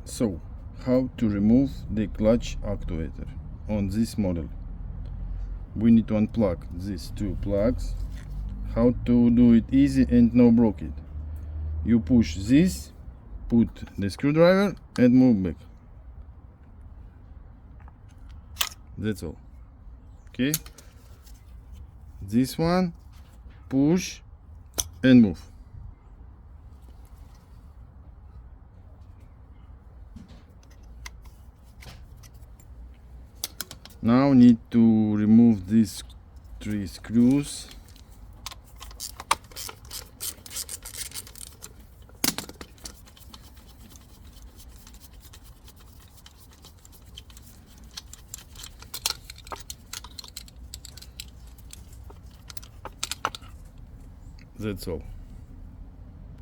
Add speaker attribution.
Speaker 1: So, how to remove the clutch actuator on this model? We need to unplug these two plugs. How to do it easy and no broke it? You push this, put the screwdriver and move back. That's all. Okay, this one, push and move. Now need to remove these 3 screws. That's all.